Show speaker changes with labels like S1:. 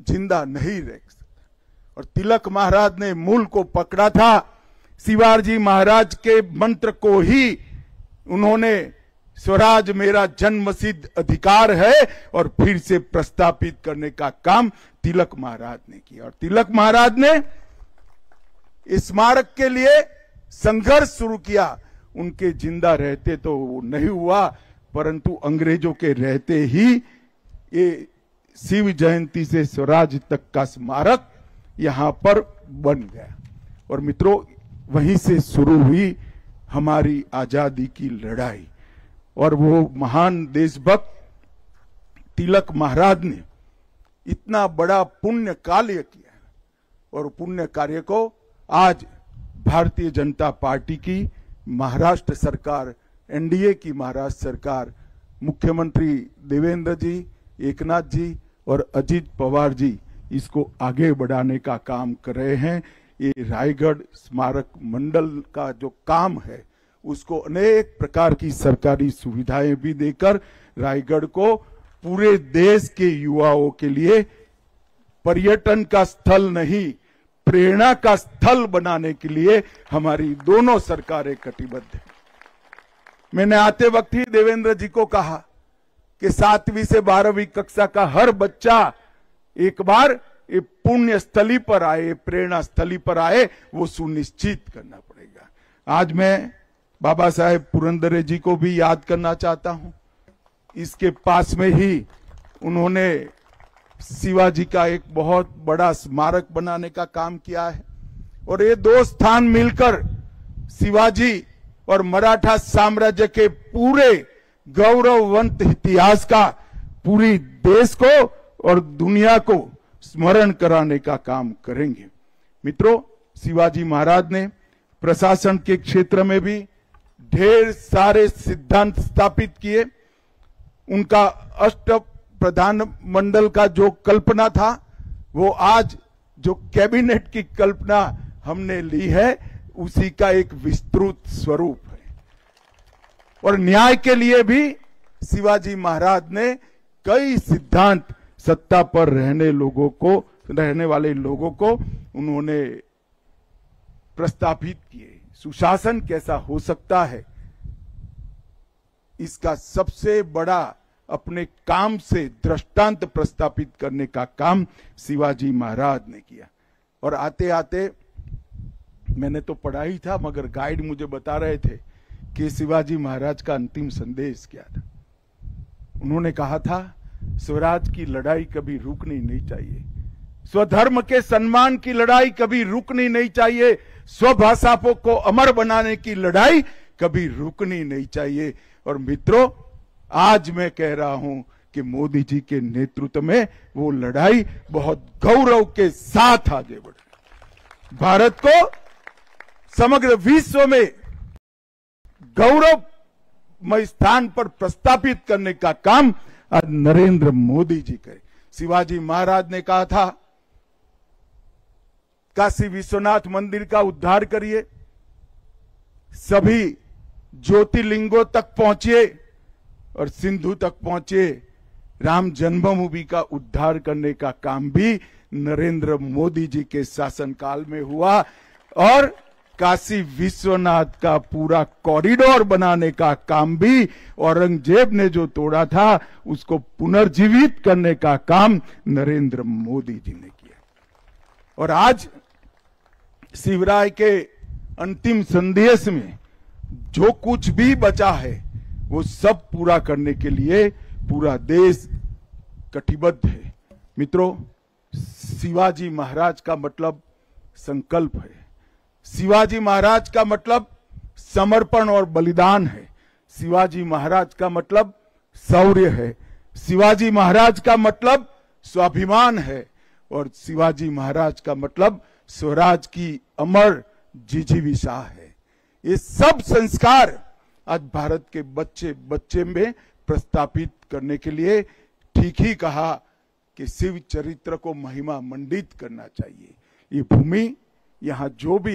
S1: जिंदा नहीं रह सकता। और तिलक महाराज ने मूल को पकड़ा था। शिवाजी महाराज के मंत्र को ही उन्होंने स्वराज मेरा जन्मसिद्ध अधिकार है और फिर से प्रस्तापित करने का काम तिलक महाराज ने किया। और तिलक महाराज ने इस स्मारक के लिए संघर्ष शुरू किया। उनके जिंदा रहते तो वो नहीं हुआ, परंतु अंग्रेजों के रहते ही ये शिव जयंती से स्वराज तक का स्मारक यहां पर बन गया। और मित्रों, वहीं से शुरू हुई हमारी आजादी की लड़ाई। और वो महान देशभक्त तिलक महाराज ने इतना बड़ा पुण्य कार्य किया और पुण्य कार्य को आज भारतीय जनता पार्टी की महाराष्ट्र सरकार, एनडीए की महाराष्ट्र सरकार, मुख्यमंत्री देवेंद्र जी, एकनाथ जी और अजित पवार जी इसको आगे बढ़ाने का काम कर रहे हैं। ये रायगढ़ स्मारक मंडल का जो काम है उसको अनेक प्रकार की सरकारी सुविधाएं भी देकर रायगढ़ को पूरे देश के युवाओं के लिए पर्यटन का स्थल नहीं, प्रेरणा का स्थल बनाने के लिए हमारी दोनों सरकारें कटिबद्ध हैं। मैंने आते वक्त ही देवेंद्र जी को कहा कि 7वीं से 12वीं कक्षा का हर बच्चा एक बार ये पुण्य स्थली पर आए, प्रेरणा स्थली पर आए, वो सुनिश्चित करना पड़ेगा। आज मैं बाबा साहेब पुरंदरे जी को भी याद करना चाहता हूं। इसके पास में ही उन्होंने शिवाजी का एक बहुत बड़ा स्मारक बनाने का काम किया है। और ये दो स्थान मिलकर शिवाजी और मराठा साम्राज्य के पूरे गौरववंत इतिहास का पूरी देश को और दुनिया को स्मरण कराने का काम करेंगे। मित्रों, शिवाजी महाराज ने प्रशासन के क्षेत्र में भी ढेर सारे सिद्धांत स्थापित किए। उनका अष्ट प्रधान मंडल का जो कल्पना था वो आज जो कैबिनेट की कल्पना हमने ली है उसी का एक विस्तृत स्वरूप है। और न्याय के लिए भी शिवाजी महाराज ने कई सिद्धांत सत्ता पर रहने वाले लोगों को उन्होंने प्रस्तापित किए। सुशासन कैसा हो सकता है, इसका सबसे बड़ा अपने काम से दृष्टांत प्रस्तापित करने का काम शिवाजी महाराज ने किया। और आते आते मैंने तो पढ़ा ही था, मगर गाइड मुझे बता रहे थे कि शिवाजी महाराज का अंतिम संदेश क्या था। उन्होंने कहा था, स्वराज की लड़ाई कभी रुकनी नहीं चाहिए, स्वधर्म के सम्मान की लड़ाई कभी रुकनी नहीं चाहिए, स्वभाषा को अमर बनाने की लड़ाई कभी रुकनी नहीं चाहिए। और मित्रों, आज मैं कह रहा हूं कि मोदी जी के नेतृत्व में वो लड़ाई बहुत गौरव के साथ आगे बढ़ रही। भारत को समग्र विश्व में गौरवमय स्थान पर प्रस्तापित करने का काम आज नरेंद्र मोदी जी करे। शिवाजी महाराज ने कहा था, काशी विश्वनाथ मंदिर का उद्धार करिए, सभी ज्योतिर्लिंगों तक पहुंचिए और सिंधु तक पहुंचे। राम जन्मभूमि का उद्धार करने का काम भी नरेंद्र मोदी जी के शासनकाल में हुआ। और काशी विश्वनाथ का पूरा कॉरिडोर बनाने का काम भी औरंगजेब ने जो तोड़ा था उसको पुनर्जीवित करने का काम नरेंद्र मोदी जी ने किया। और आज शिवराय के अंतिम संदेश में जो कुछ भी बचा है वो सब पूरा करने के लिए पूरा देश कटिबद्ध है। मित्रों, शिवाजी महाराज का मतलब संकल्प है, शिवाजी महाराज का मतलब समर्पण और बलिदान है, शिवाजी महाराज का मतलब शौर्य है, शिवाजी महाराज का मतलब स्वाभिमान है और शिवाजी महाराज का मतलब स्वराज की अमर जिजीविषा है। ये सब संस्कार आज भारत के बच्चे बच्चे में प्रस्तापित करने के लिए ठीक ही कहा कि शिव चरित्र को महिमा मंडित करना चाहिए। ये भूमि, यहाँ जो भी